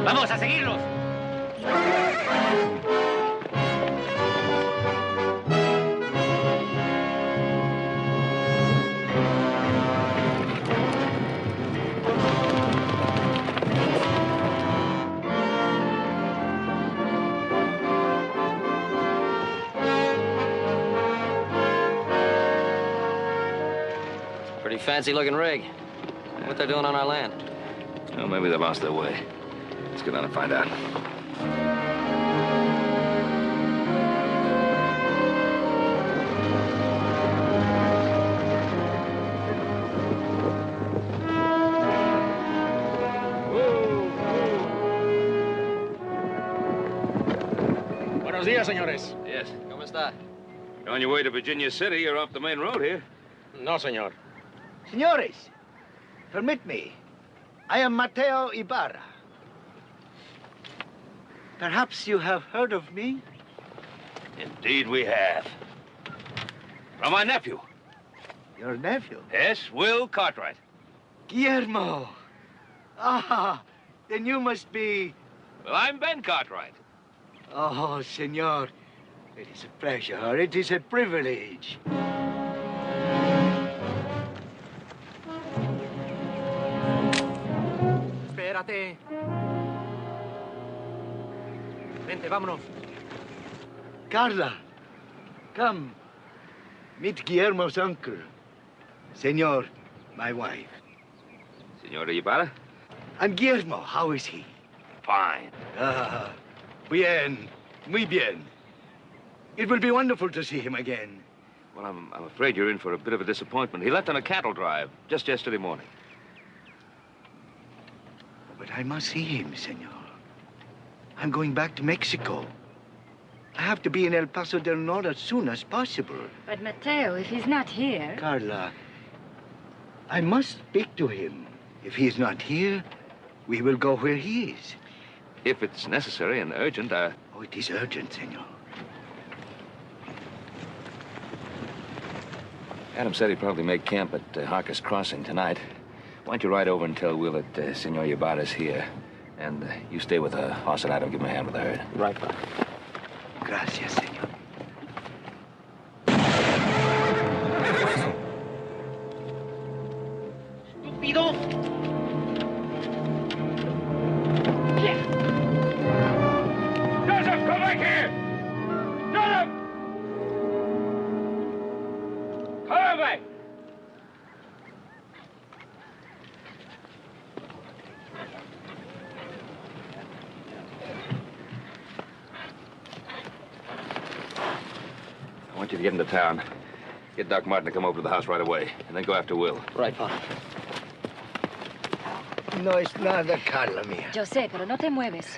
¡Vamos a seguirlos! Pretty fancy-looking rig. What they're doing on our land? Well, maybe they lost their way. Let's get on and find out. Buenos días, señores. Yes. ¿Cómo está? You're on your way to Virginia City. You're off the main road here. No, señor. Senores, permit me. I am Mateo Ibarra. Perhaps you have heard of me? Indeed we have. From my nephew. Your nephew? Yes, Will Cartwright. Guillermo. Ah, then you must be... Well, I'm Ben Cartwright. Oh, senor. It is a pleasure. It is a privilege. Espérate. Vente, vámonos. Carla, come. Meet Guillermo's uncle. Senor, my wife. Senora Ibarra? And Guillermo, how is he? Fine. Ah, bien, muy bien. It will be wonderful to see him again. Well, I'm afraid you're in for a bit of a disappointment. He left on a cattle drive just yesterday morning. But I must see him, senor. I'm going back to Mexico. I have to be in El Paso del Norte as soon as possible. But Mateo, if he's not here... Carla, I must speak to him. If he is not here, we will go where he is. If it's necessary and urgent, Oh, it is urgent, senor. Adam said he'd probably make camp at Harker's Crossing tonight. Why don't you ride over and tell Will that Senor Ibarra's here? And you stay with the horse and I don't give him a hand with the herd. Right, Pop. Gracias, senor. ¡Estúpido! Joseph, come back here! Joseph! Come back! I want you to get into town. Get Doc Martin to come over to the house right away, and then go after Will. Right, Pop. No es nada, Carla mía. Yo sé, pero no te mueves.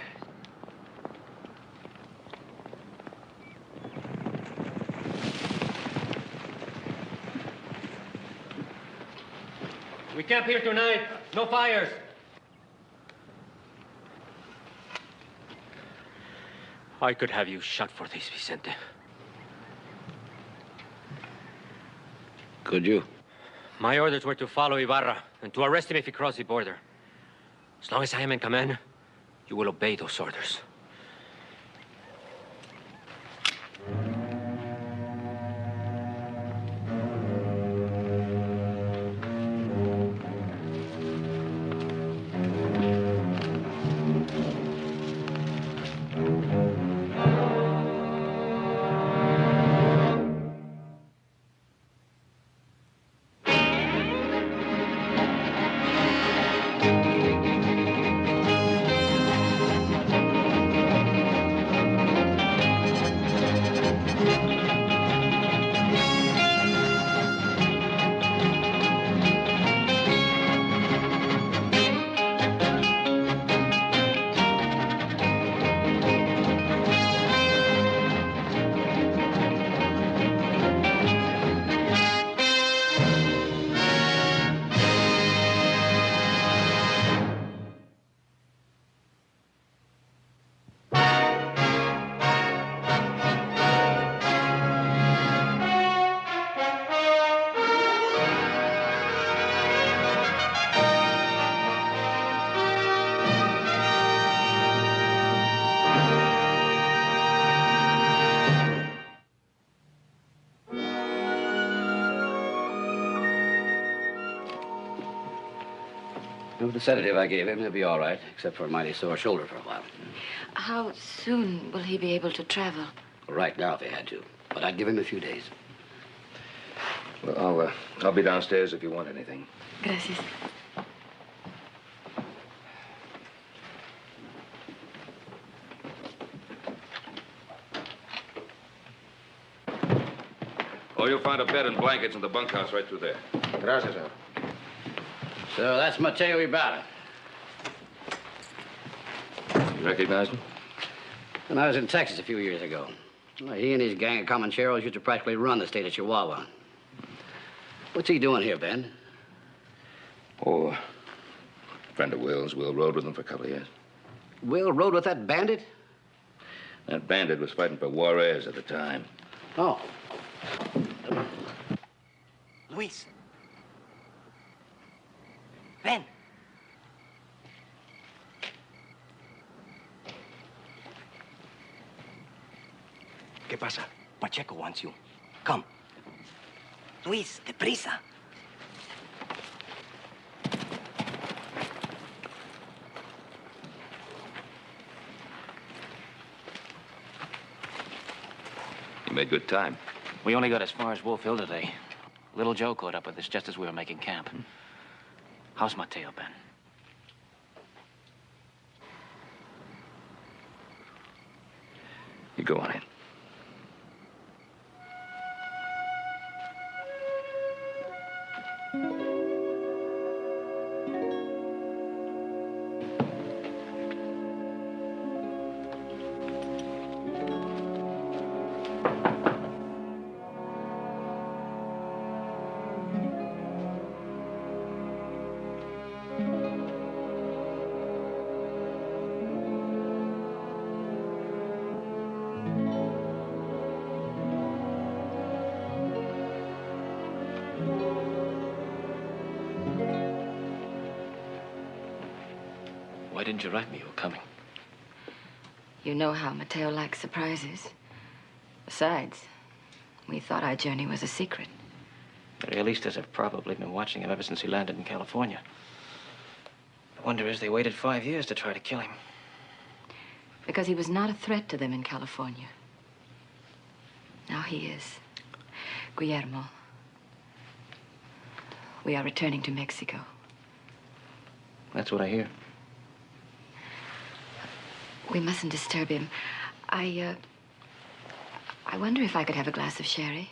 We camp here tonight. No fires. I could have you shot for this, Vicente. Could you? My orders were to follow Ibarra and to arrest him if he crossed the border. As long as I am in command, you will obey those orders. With the sedative I gave him, he'll be all right, except for a mighty sore shoulder for a while. How soon will he be able to travel? Right now, if he had to. But I'd give him a few days. Well, I'll be downstairs if you want anything. Gracias. Oh, you'll find a bed and blankets in the bunkhouse right through there. Gracias, sir. So that's Mateo Ibarra. You recognize him? When I was in Texas a few years ago, well, he and his gang of Comancheros used to practically run the state of Chihuahua. What's he doing here, Ben? Oh, a friend of Will's. Will rode with him for a couple of years. Will rode with that bandit? That bandit was fighting for Juarez at the time. Oh. Luis. Ben. ¿Qué pasa? Pacheco wants you. Come. Luis, deprisa. You made good time. We only got as far as Wolf Hill today. Little Joe caught up with us just as we were making camp. How's Mateo, Ben? You go on in. Why didn't you write me you were coming? You know how Mateo likes surprises. Besides, we thought our journey was a secret. The realistas have probably been watching him ever since he landed in California. The wonder is they waited 5 years to try to kill him. Because he was not a threat to them in California. Now he is. Guillermo. We are returning to Mexico. That's what I hear. We mustn't disturb him. I wonder if I could have a glass of sherry.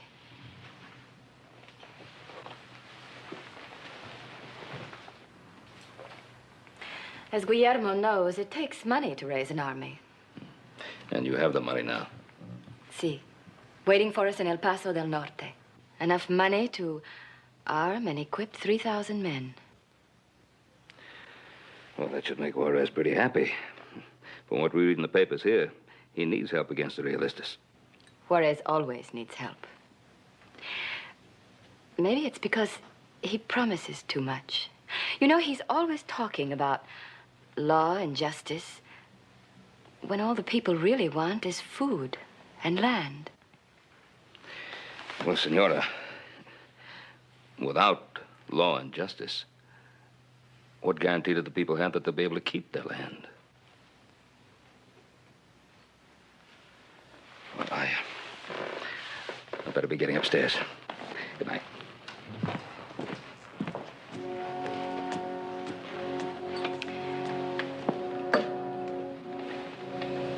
As Guillermo knows, it takes money to raise an army. And you have the money now. Si. Waiting for us in El Paso del Norte. Enough money to arm and equip 3,000 men. Well, that should make Juarez pretty happy. From what we read in the papers here, he needs help against the realistas. Juarez always needs help. Maybe it's because he promises too much. You know, he's always talking about law and justice when all the people really want is food and land. Well, Senora, without law and justice, what guarantee do the people have that they'll be able to keep their land? Well, I better be getting upstairs. Good night.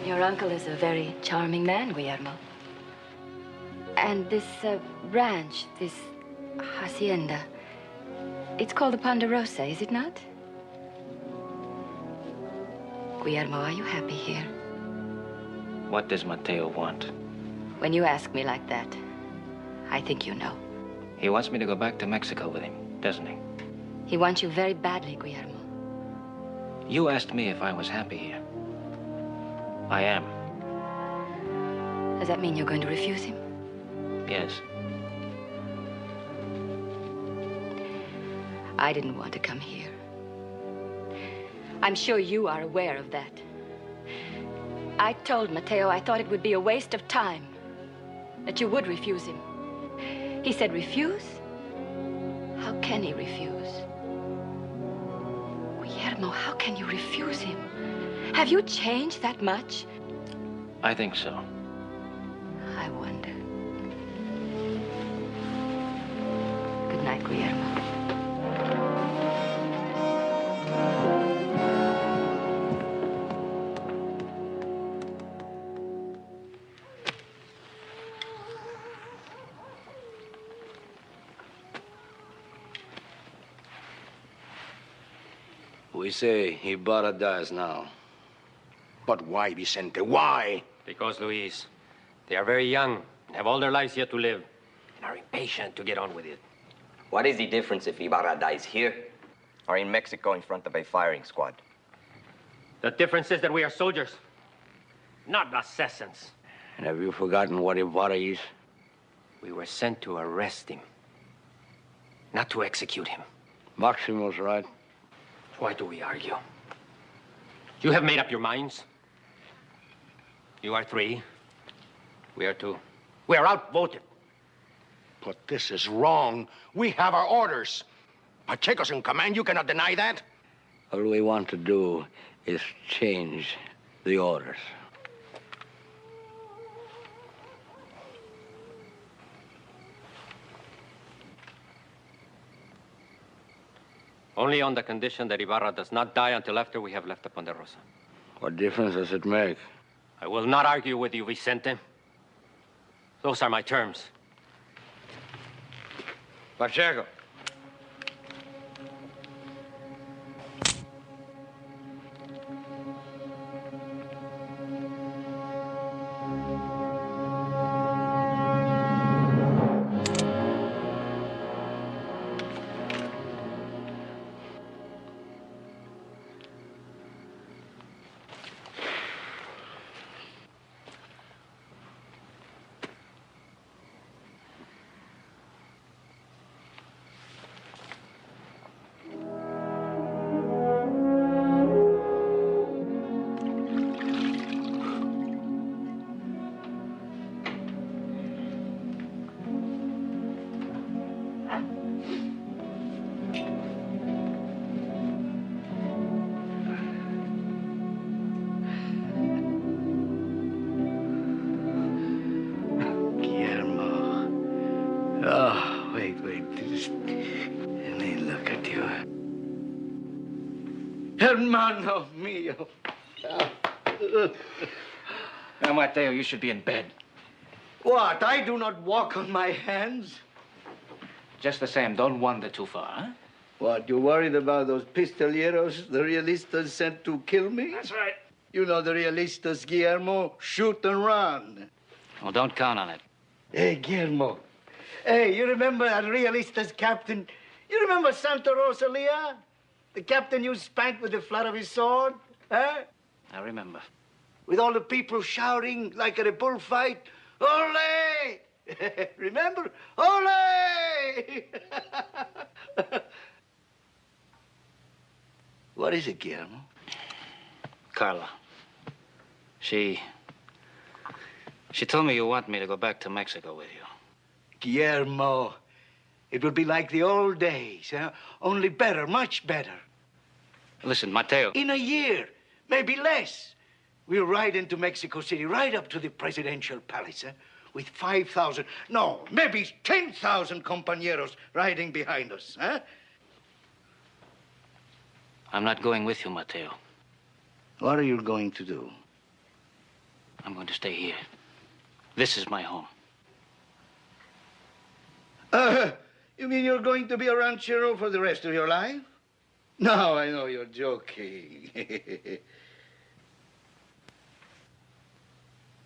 Your uncle is a very charming man, Guillermo. And this ranch, this hacienda, it's called the Ponderosa, is it not? Guillermo, are you happy here? What does Mateo want? When you ask me like that, I think you know. He wants me to go back to Mexico with him, doesn't he? He wants you very badly, Guillermo. You asked me if I was happy here. I am. Does that mean you're going to refuse him? Yes. I didn't want to come here. I'm sure you are aware of that. I told Mateo I thought it would be a waste of time, that you would refuse him. He said, refuse? How can he refuse? Guillermo, how can you refuse him? Have you changed that much? I think so. I wonder. Good night, Guillermo. We say Ibarra dies now. But why, Vicente? Why? Because, Luis, they are very young, have all their lives yet to live, and are impatient to get on with it. What is the difference if Ibarra dies here or in Mexico in front of a firing squad? The difference is that we are soldiers, not assassins. And have you forgotten what Ibarra is? We were sent to arrest him, not to execute him. Maximo's right. Why do we argue? You have made up your minds. You are 3. We are 2. We are outvoted. But this is wrong. We have our orders. Pacheco's in command. You cannot deny that. All we want to do is change the orders. Only on the condition that Ibarra does not die until after we have left the Ponderosa. What difference does it make? I will not argue with you, Vicente. Those are my terms. Pacheco. Hermano mío. Now, Mateo, you should be in bed. What? I do not walk on my hands. Just the same, don't wander too far, huh? What, you worried about those pistoleros the realistas sent to kill me? That's right. You know the realistas, Guillermo, shoot and run. Well, don't count on it. Hey, Guillermo. Hey, you remember that realistas captain? You remember Santa Rosalia? The captain you spanked with the flat of his sword? Huh? I remember. With all the people shouting like at a bullfight, Ole! Remember? Ole! What is it, Guillermo? Carla. She told me you want me to go back to Mexico with you. Guillermo, it will be like the old days, huh? Only better, much better. Listen, Mateo. In a year, maybe less, we'll ride into Mexico City, right up to the presidential palace, with 5,000, no, maybe 10,000 compañeros riding behind us, huh? I'm not going with you, Mateo. What are you going to do? I'm going to stay here. This is my home. You mean you're going to be a ranchero for the rest of your life? No, I know you're joking.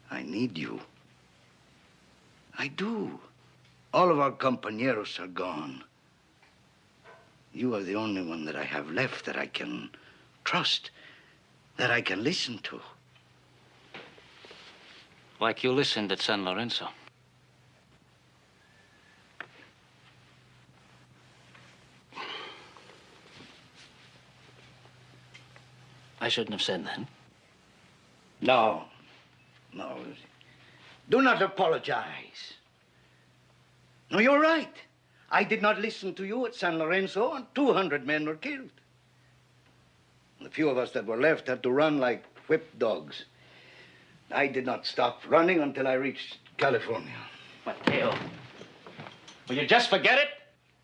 I need you. I do. All of our compañeros are gone. You are the only one that I have left that I can trust, that I can listen to. Like you listened at San Lorenzo. I shouldn't have said that. No. No. Do not apologize. No, you're right. I did not listen to you at San Lorenzo, and 200 men were killed. The few of us that were left had to run like whipped dogs. I did not stop running until I reached California. Mateo, will you just forget it?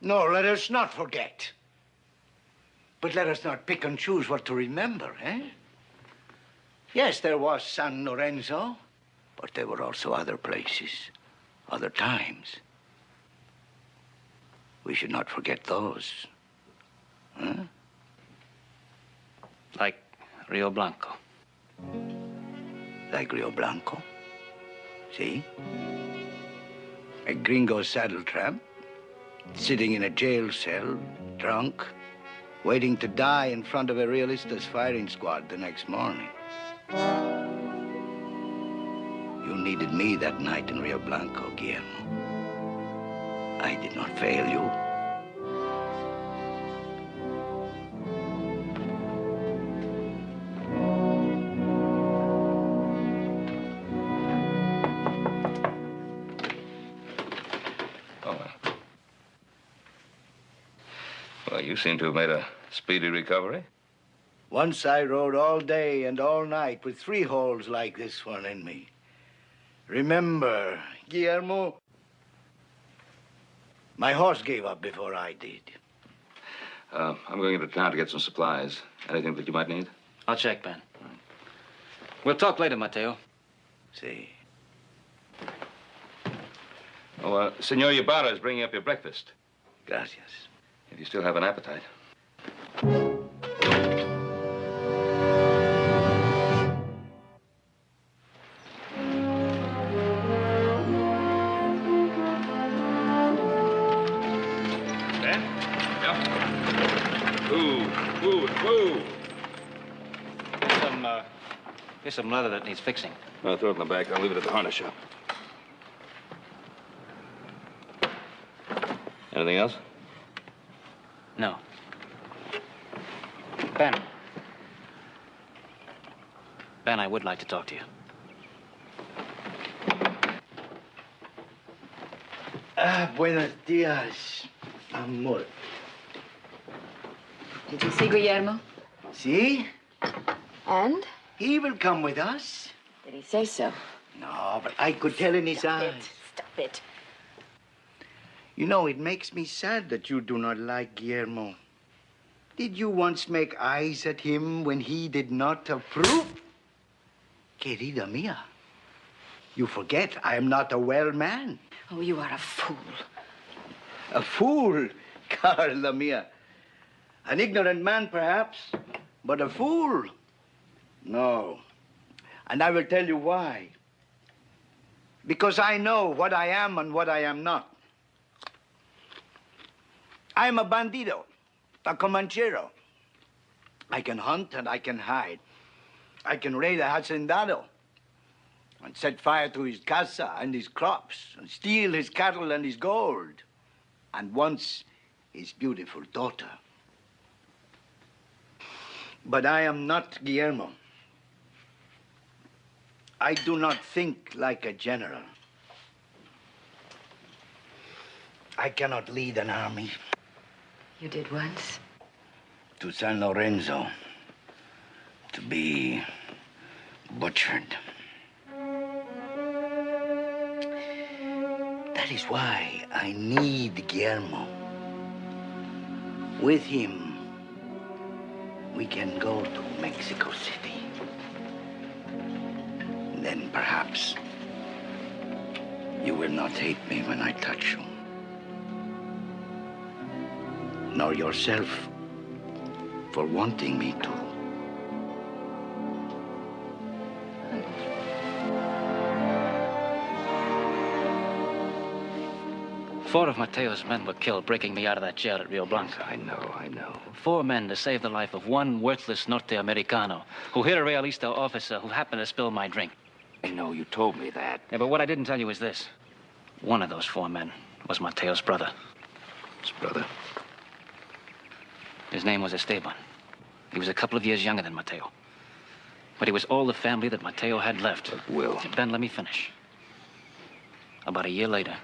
No, let us not forget. But let us not pick and choose what to remember, eh? Yes, there was San Lorenzo, but there were also other places, other times. We should not forget those. Huh? Like Rio Blanco. Like Rio Blanco. See? A gringo saddle tramp, sitting in a jail cell, drunk, waiting to die in front of a Realista's firing squad the next morning. You needed me that night in Rio Blanco, Guillermo. I did not fail you. Well, you seem to have made a speedy recovery. Once I rode all day and all night with 3 holes like this one in me. Remember, Guillermo? My horse gave up before I did. I'm going into town to get some supplies. Anything that you might need? I'll check, Ben. We'll talk later, Mateo. See. Oh, Senor Ybarra is bringing up your breakfast. Gracias. If you still have an appetite. Ben? Yeah? Ooh. Here's some leather that needs fixing. No, throw it in the back. I'll leave it at the harness shop. Anything else? No. Ben. Ben, I would like to talk to you. Buenos dias, amor. Did you see Guillermo? See? And? He will come with us. Did he say so? No, but I could tell in his eyes. Stop it. You know, it makes me sad that you do not like Guillermo. Did you once make eyes at him when he did not approve? Querida mia, you forget I am not a well man. Oh, you are a fool. A fool, Carla mia. An ignorant man, perhaps, but a fool. No. And I will tell you why. Because I know what I am and what I am not. I am a bandido, a comanchero. I can hunt and I can hide. I can raid a hacendado and set fire to his casa and his crops and steal his cattle and his gold and once his beautiful daughter. But I am not Guillermo. I do not think like a general. I cannot lead an army. You did once? To San Lorenzo, to be butchered. That is why I need Guillermo. With him, we can go to Mexico City. Then perhaps you will not hate me when I touch you. Nor yourself for wanting me to. Four of Mateo's men were killed breaking me out of that jail at Rio Blanco. I know. 4 men to save the life of one worthless Norte Americano who hit a Realista officer who happened to spill my drink. I know, you told me that. Yeah, but what I didn't tell you is this. One of those 4 men was Mateo's brother. His brother? His name was Esteban. He was a couple of years younger than Mateo. But he was all the family that Mateo had left. But Will... Ben, let me finish. About a year later,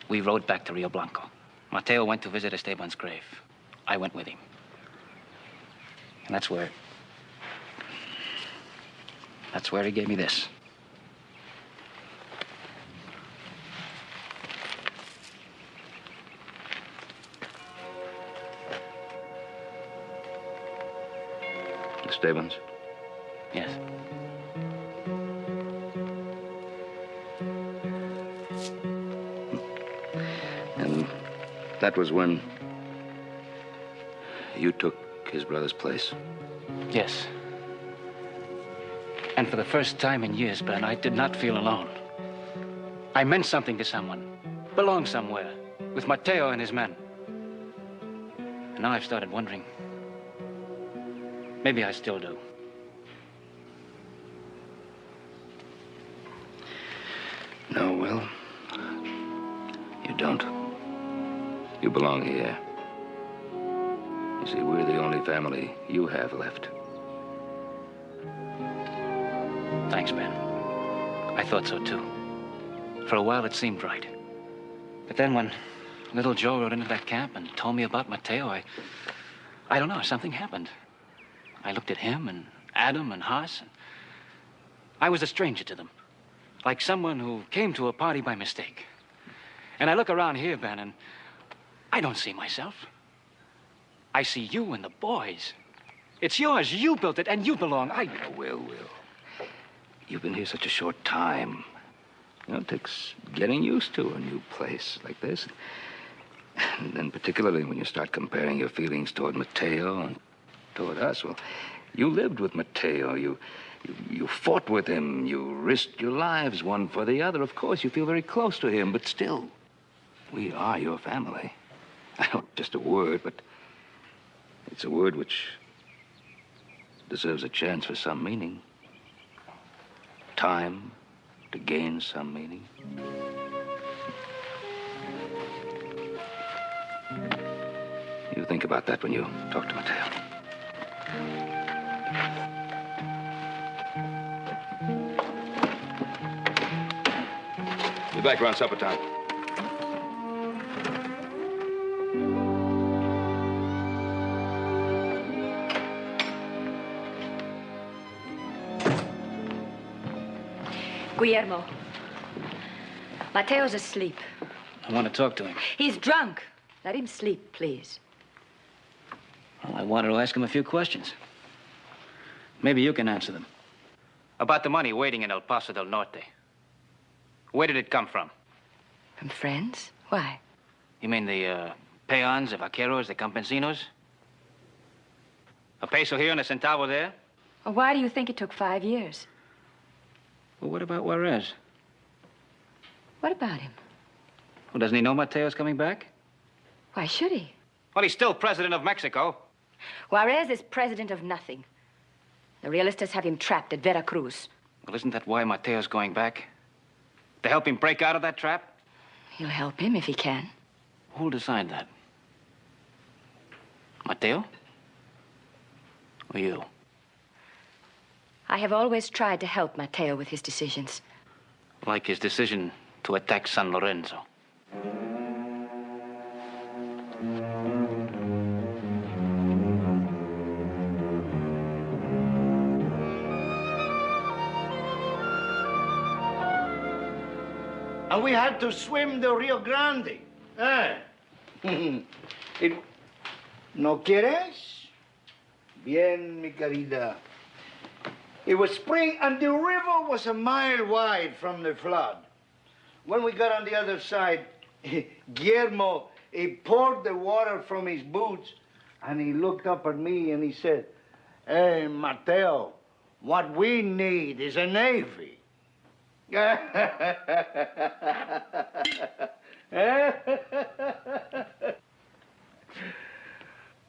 we rode back to Rio Blanco. Mateo went to visit Esteban's grave. I went with him. And that's where he gave me this. Mr. Evans? Yes. And that was when you took his brother's place? Yes. And for the first time in years, Ben, I did not feel alone. I meant something to someone, belonged somewhere, with Mateo and his men. And now I've started wondering. Maybe I still do. No, Will. You don't. You belong here. You see, we're the only family you have left. Thanks, Ben. I thought so, too. For a while, it seemed right. But then when little Joe rode into that camp and told me about Mateo, I don't know, something happened. I looked at him and Adam and Haas, and I was a stranger to them. Like someone who came to a party by mistake. And I look around here, Ben, and I don't see myself. I see you and the boys. It's yours. You built it, and you belong. Will. You've been here such a short time. You know, it takes getting used to a new place like this. And then particularly when you start comparing your feelings toward Mateo and toward us. Well, you lived with Mateo. You fought with him. You risked your lives one for the other. Of course, you feel very close to him, but still, we are your family. I know it's just a word, but it's a word which deserves a chance for some meaning. Time to gain some meaning. You think about that when you talk to Mateo. Be back around supper time. Guillermo, Mateo's asleep. I want to talk to him. He's drunk. Let him sleep, please. Well, I wanted to ask him a few questions. Maybe you can answer them. About the money waiting in El Paso del Norte. Where did it come from? From friends? Why? You mean the peons, the vaqueros, the campesinos? A peso here and a centavo there? Well, why do you think it took 5 years? Well, what about Juarez? What about him? Well, doesn't he know Mateo's coming back? Why should he? Well, he's still president of Mexico. Juarez is president of nothing. The realistas have him trapped at Veracruz. Well, isn't that why Mateo's going back? To help him break out of that trap? He'll help him if he can. Who'll decide that? Mateo? Or you? I have always tried to help Mateo with his decisions. Like his decision to attack San Lorenzo. And we had to swim the Rio Grande. ¿No quieres? Bien, mi querida. It was spring, and the river was a mile wide from the flood. When we got on the other side, Guillermo, he poured the water from his boots, and he looked up at me, and he said, "Hey, Mateo, what we need is a navy."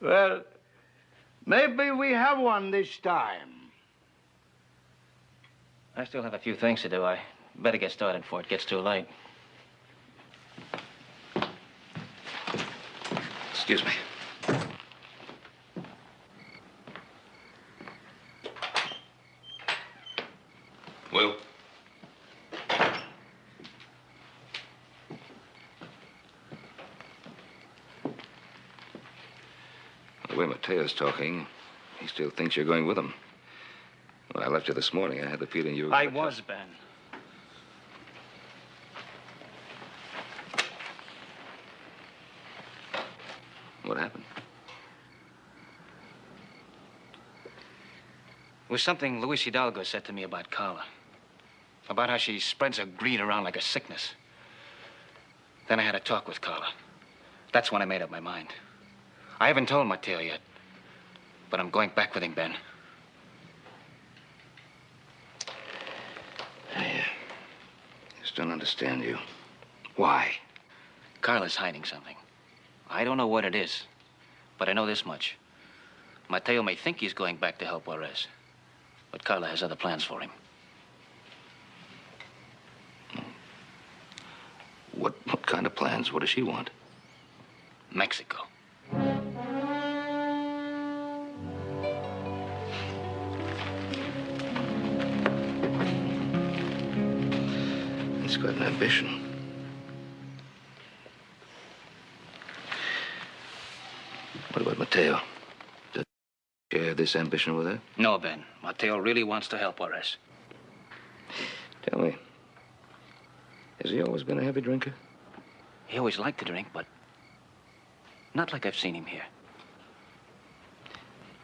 Well, maybe we have one this time. I still have a few things to do. I better get started before it gets too late. Excuse me. Will? The way Mateo's talking, He still thinks you're going with him. When I left you this morning, I had the feeling you were... I was, Ben. What happened? It was something Luis Hidalgo said to me about Carla. About how she spreads her greed around like a sickness. Then I had a talk with Carla. That's when I made up my mind. I haven't told Mateo yet, but I'm going back with him, Ben. I just don't understand you. Why? Carla's hiding something. I don't know what it is, but I know this much. Mateo may think he's going back to help Juarez, but Carla has other plans for him. What kind of plans? What does she want? Mexico. He's got an ambition. What about Mateo? Does he share this ambition with her? No, Ben. Mateo really wants to help Juarez. Tell me, has he always been a heavy drinker? He always liked to drink, but not like I've seen him here.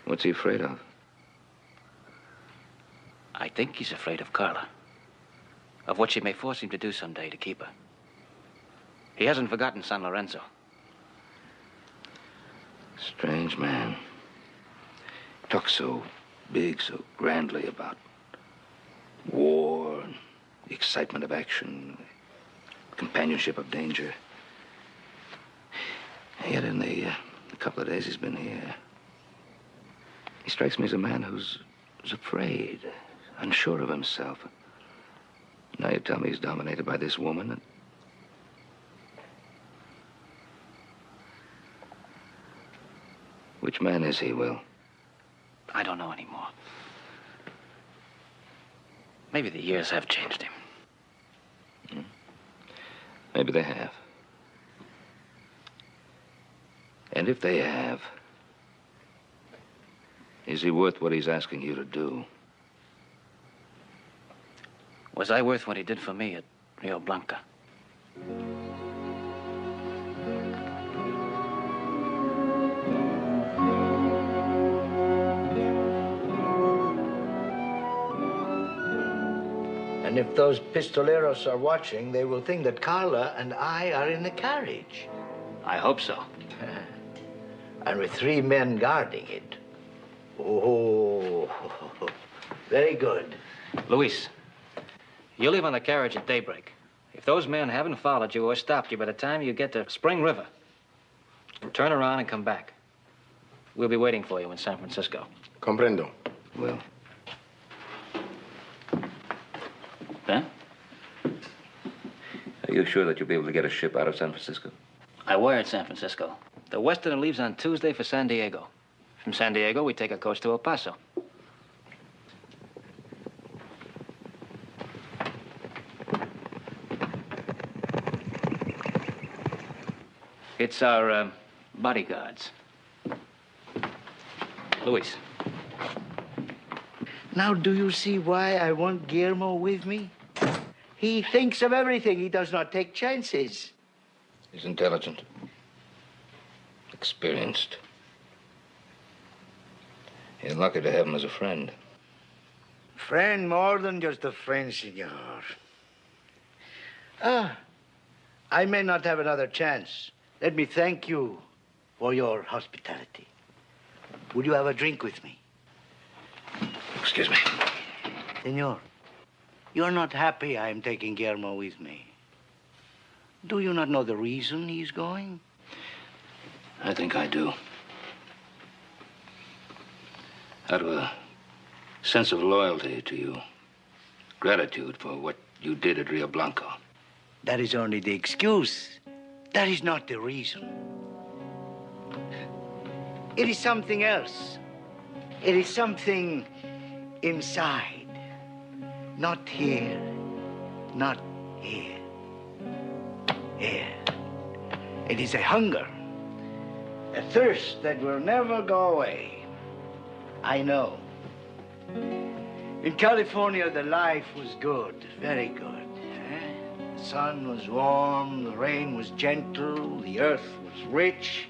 What's he afraid of? I think he's afraid of Carla. Of what she may force him to do someday to keep her. He hasn't forgotten San Lorenzo. Strange man. Talks so big, so grandly about war, and the excitement of action, companionship of danger. And yet in the couple of days he's been here, he strikes me as a man who's afraid, unsure of himself. Now you tell me he's dominated by this woman. And which man is he, Will? I don't know anymore. Maybe the years have changed him. Maybe they have. And if they have, is he worth what he's asking you to do? Was I worth what he did for me at Rio Blanco? And if those pistoleros are watching, they will think that Carla and I are in the carriage. I hope so. And with 3 men guarding it. Oh, very good. Luis, you leave on the carriage at daybreak. If those men haven't followed you or stopped you by the time you get to Spring River, turn around and come back. We'll be waiting for you in San Francisco. Comprendo. Will. Ben? Are you sure that you'll be able to get a ship out of San Francisco? I wired San Francisco. The Westerner leaves on Tuesday for San Diego. From San Diego, we take a coach to El Paso. It's our bodyguards. Luis. Now, do you see why I want Guillermo with me? He thinks of everything. He does not take chances. He's intelligent. Experienced. You're lucky to have him as a friend. Friend more than just a friend, senor. I may not have another chance. Let me thank you for your hospitality. Would you have a drink with me? Excuse me. Senor, you're not happy I am taking Guillermo with me. Do you not know the reason he's going? I think I do. Out of a sense of loyalty to you. Gratitude for what you did at Rio Blanco. That is only the excuse. That is not the reason. It is something else. It is something inside. Not here. Not here. Here. It is a hunger. A thirst that will never go away. I know. In California, the life was good, very good. The sun was warm, the rain was gentle, the earth was rich.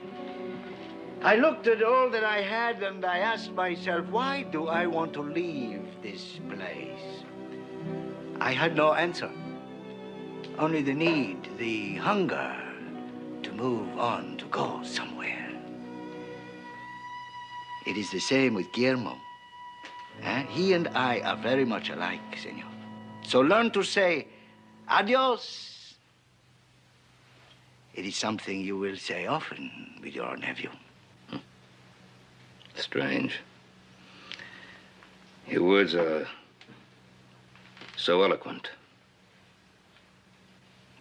I looked at all that I had and I asked myself, why do I want to leave this place? I had no answer. Only the need, the hunger to move on, to go somewhere. It is the same with Guillermo. He and I are very much alike, senor. So learn to say adios. It is something you will say often with your nephew. Strange. Your words are so eloquent.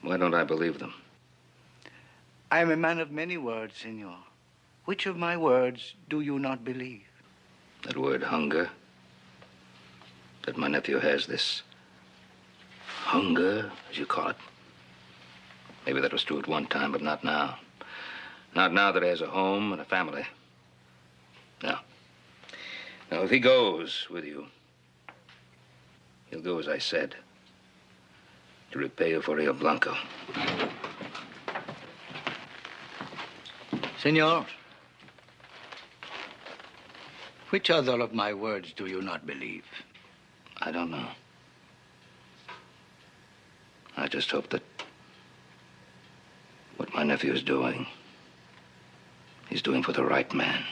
Why don't I believe them? I am a man of many words, senor. Which of my words do you not believe? That word hunger. That my nephew has this hunger, as you call it. Maybe that was true at one time, but not now. Not now that he has a home and a family. No. Now, if he goes with you, he'll go as I said, to repay you for Rio Blanco. Senor, which other of my words do you not believe? I don't know. I just hope that what my nephew is doing, he's doing for the right man.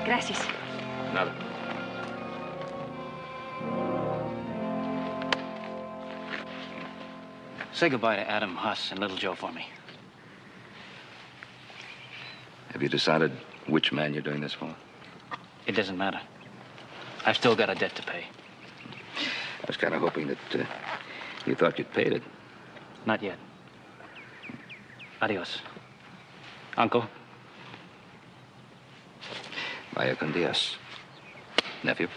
Gracias. Nada. Say goodbye to Adam, Huss, and Little Joe for me. Have you decided which man you're doing this for? It doesn't matter. I've still got a debt to pay. I was kind of hoping that you thought you'd paid it. Not yet. Adios. Uncle. Vaya con Dios, nephew.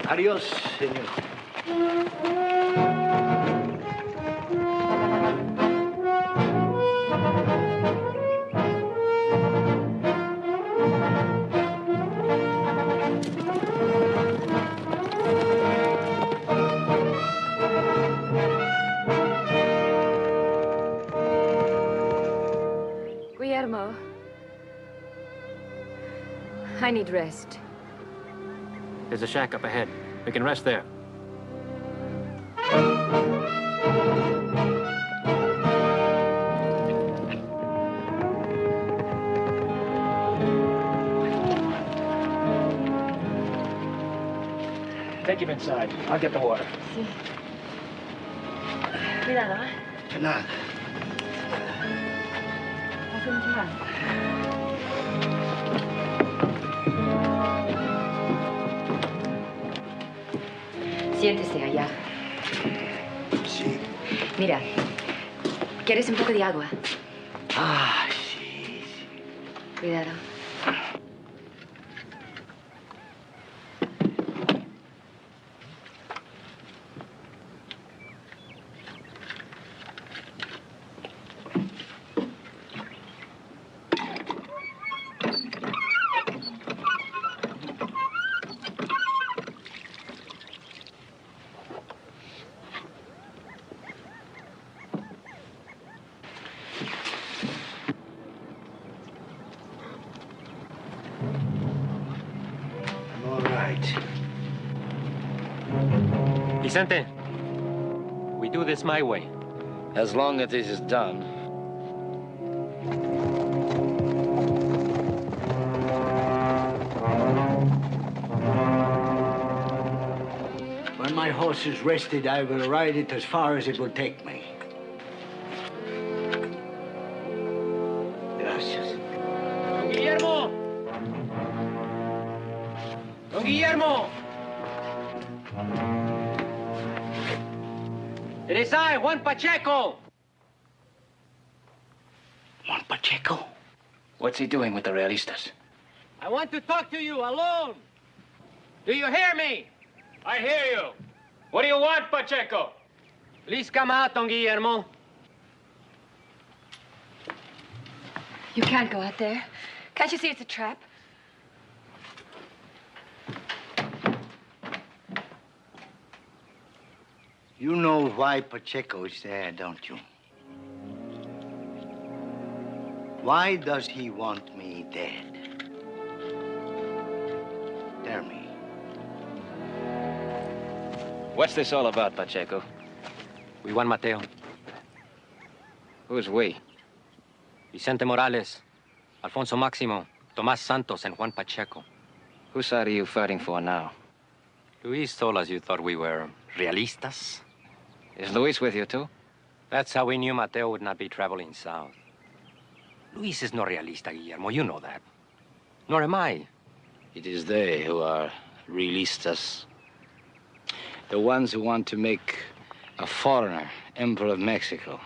Adios, senor. Guillermo, I need rest. There's a shack up ahead. We can rest there. Take him inside. I'll get the water. Sí. Cuidado, ¿eh? De nada. Hace mucho mal. Siéntese allá. Sí. Mira, ¿quieres un poco de agua? Ah, sí, sí. Cuidado. Vicente, we do this my way. As long as this is done. When my horse is rested, I will ride it as far as it will take me. Gracias. Don Guillermo! Don Guillermo! It is I, Juan Pacheco! Juan Pacheco? What's he doing with the realistas? I want to talk to you alone. Do you hear me? I hear you. What do you want, Pacheco? Please come out, Don Guillermo. You can't go out there. Can't you see it's a trap? You know why Pacheco is there, don't you? Why does he want me dead? Tell me. What's this all about, Pacheco? We want Mateo. Who's we? Vicente Morales, Alfonso Máximo, Tomás Santos, and Juan Pacheco. Whose side are you fighting for now? Luis told us you thought we were realistas. Is Luis with you, too? That's how we knew Mateo would not be traveling south. Luis is no realista, Guillermo. You know that. Nor am I. It is they who are realistas. The ones who want to make a foreigner Emperor of Mexico.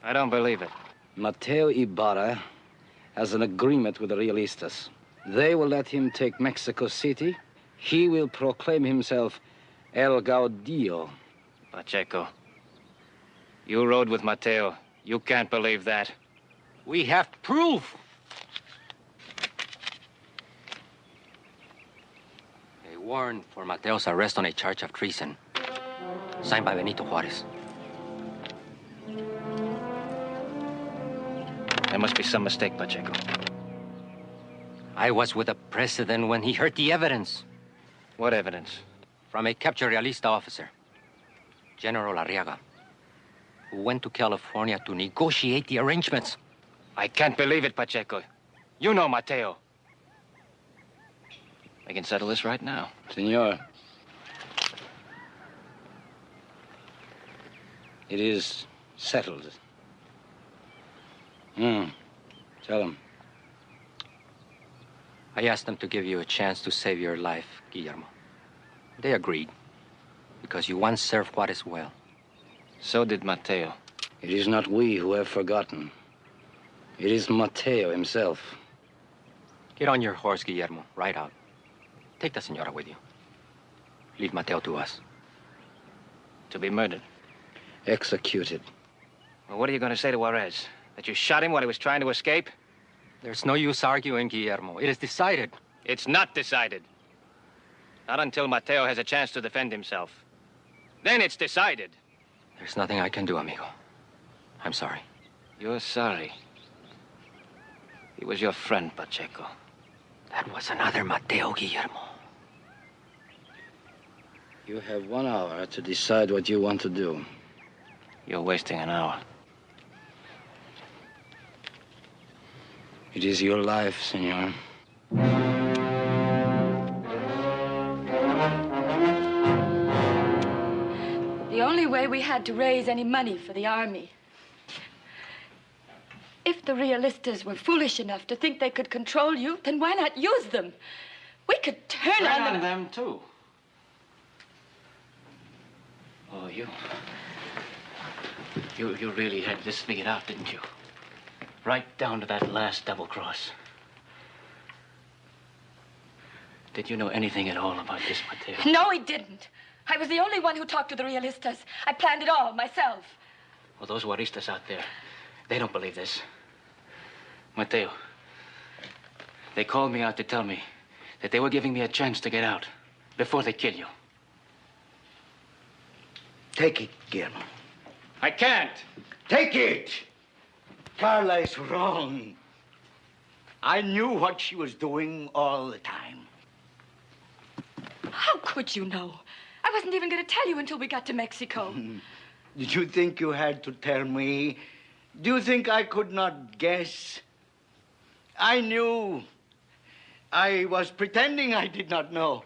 I don't believe it. Mateo Ibarra has an agreement with the realistas. They will let him take Mexico City. He will proclaim himself El Gaudillo. Pacheco, you rode with Mateo. You can't believe that. We have proof. A warrant for Mateo's arrest on a charge of treason. Signed by Benito Juarez. There must be some mistake, Pacheco. I was with the president when he heard the evidence. What evidence? From a captured realista officer, General Arriaga, who went to California to negotiate the arrangements. I can't believe it, Pacheco. You know Mateo. I can settle this right now. Senor, it is settled. Tell him. I asked them to give you a chance to save your life, Guillermo. They agreed, because you once served Juarez well. So did Mateo. It is not we who have forgotten. It is Mateo himself. Get on your horse, Guillermo. Ride out. Take the senora with you. Leave Mateo to us. To be murdered. Executed. Well, what are you going to say to Juarez? That you shot him while he was trying to escape? There's no use arguing, Guillermo. It is decided. It's not decided. Not until Mateo has a chance to defend himself. Then it's decided. There's nothing I can do, amigo. I'm sorry. You're sorry. He was your friend, Pacheco. That was another Mateo, Guillermo. You have 1 hour to decide what you want to do. You're wasting an hour. It is your life, senor. The only way we had to raise any money for the army. If the realistas were foolish enough to think they could control you, then why not use them? We could turn on them, too. Oh, you really had this figured out, didn't you? Right down to that last double cross. Did you know anything at all about this, Mateo? No, he didn't. I was the only one who talked to the realistas. I planned it all myself. Well, those Juaristas out there, they don't believe this. Mateo, they called me out to tell me that they were giving me a chance to get out before they kill you. Take it, Guillermo. I can't. Take it! Carla is wrong. I knew what she was doing all the time. How could you know? I wasn't even going to tell you until we got to Mexico. Did you think you had to tell me? Do you think I could not guess? I knew. I was pretending I did not know.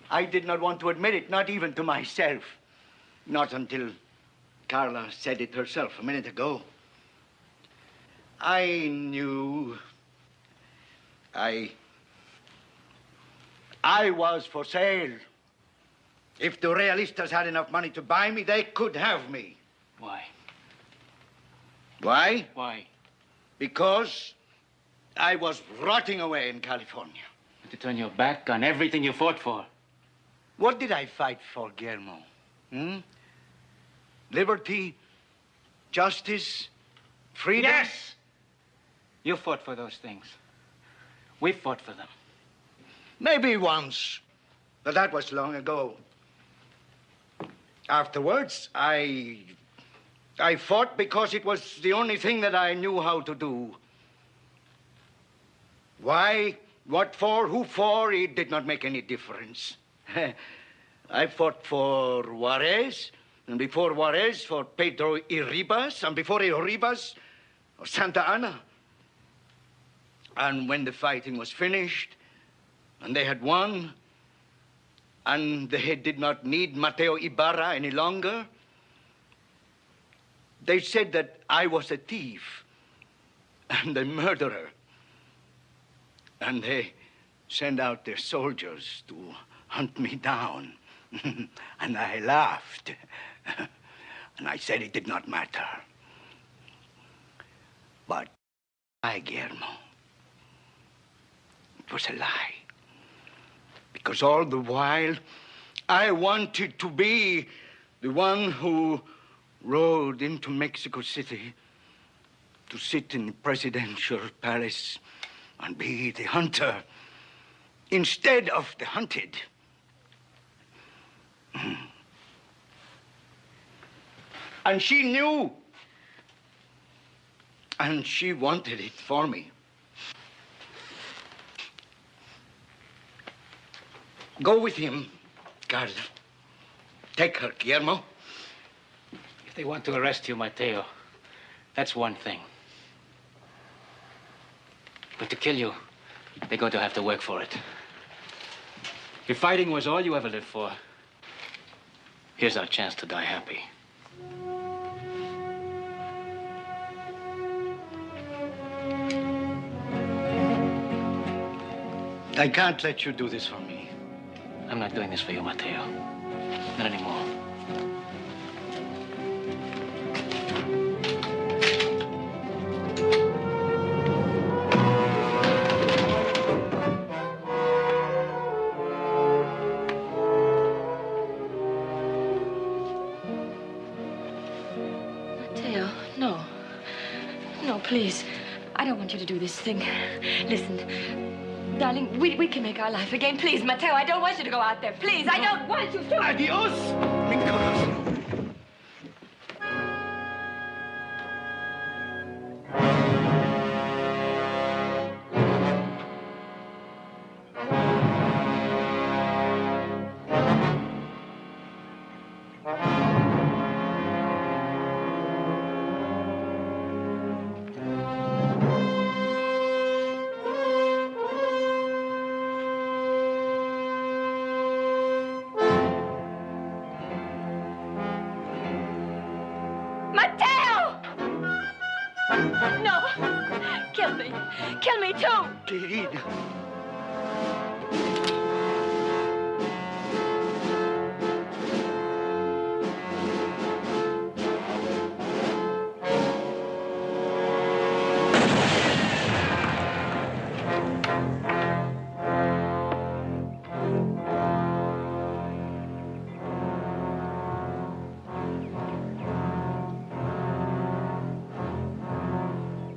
I did not want to admit it, not even to myself. Not until Carla said it herself a minute ago. I knew I was for sale. If the Realistas had enough money to buy me, they could have me. Why? Why? Why? Because I was rotting away in California. To turn your back on everything you fought for. What did I fight for, Guillermo? Liberty, justice, freedom? Yes! You fought for those things. We fought for them. Maybe once, but that was long ago. Afterwards, I fought because it was the only thing that I knew how to do. Why, what for, who for, it did not make any difference. I fought for Juarez, and before Juarez, for Pedro Iribas, and before Iribas, Santa Anna. And when the fighting was finished, and they had won, and they did not need Mateo Ibarra any longer, they said that I was a thief and a murderer. And they sent out their soldiers to hunt me down. And I laughed. And I said it did not matter. But I, Guillermo, it was a lie. Because all the while, I wanted to be the one who rode into Mexico City to sit in the presidential palace and be the hunter instead of the hunted. And she knew. And she wanted it for me. Go with him, Carla. Take her, Guillermo. If they want to arrest you, Mateo, that's one thing. But to kill you, they're going to have to work for it. If fighting was all you ever lived for, here's our chance to die happy. I can't let you do this for me. I'm not doing this for you, Mateo. Not anymore. Mateo, no. No, please. I don't want you to do this thing. Listen, darling, we can make our life again. Please, Mateo, I don't want you to go out there. Please, I don't want you to. Adios, mi corazón. Kill me too! Querida.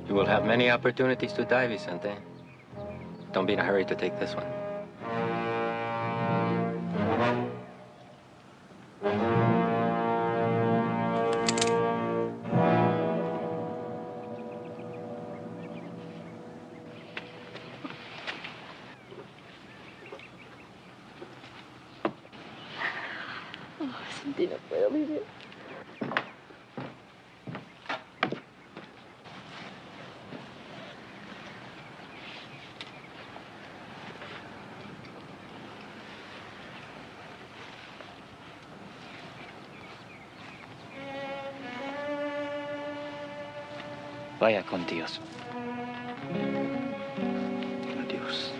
You will have many opportunities to die, Vicente. Don't be in a hurry to take this one. Oh, Cindy, no puedo vivir. Vaya con Dios. Adios.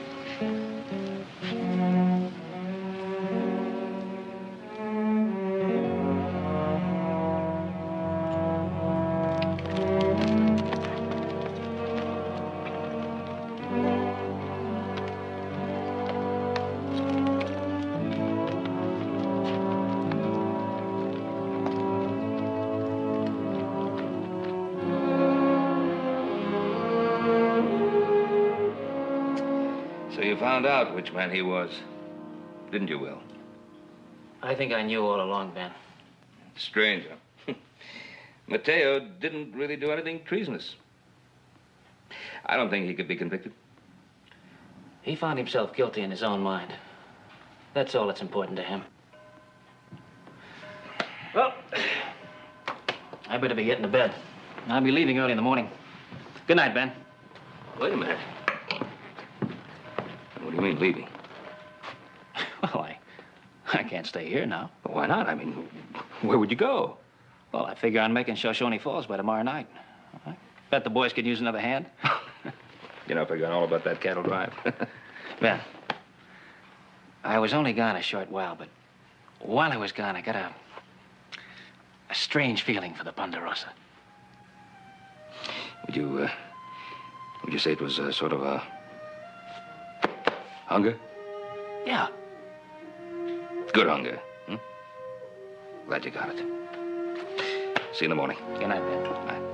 So you found out which man he was, didn't you, Will? I think I knew all along, Ben. Strange, huh? Mateo didn't really do anything treasonous. I don't think he could be convicted. He found himself guilty in his own mind. That's all that's important to him. Well, I better be getting to bed. I'll be leaving early in the morning. Good night, Ben. Wait a minute. What do you mean, leaving? Well, I can't stay here now. Well, why not? I mean, where would you go? Well, I figure on making Shoshone Falls by tomorrow night. I bet the boys could use another hand. You know, figuring all about that cattle drive. Ben, I was only gone a short while, but while I was gone, I got a strange feeling for the Ponderosa. Would you say it was sort of a hunger? Yeah. Good hunger. Hmm? Glad you got it. See you in the morning. Good night, Ben. Bye.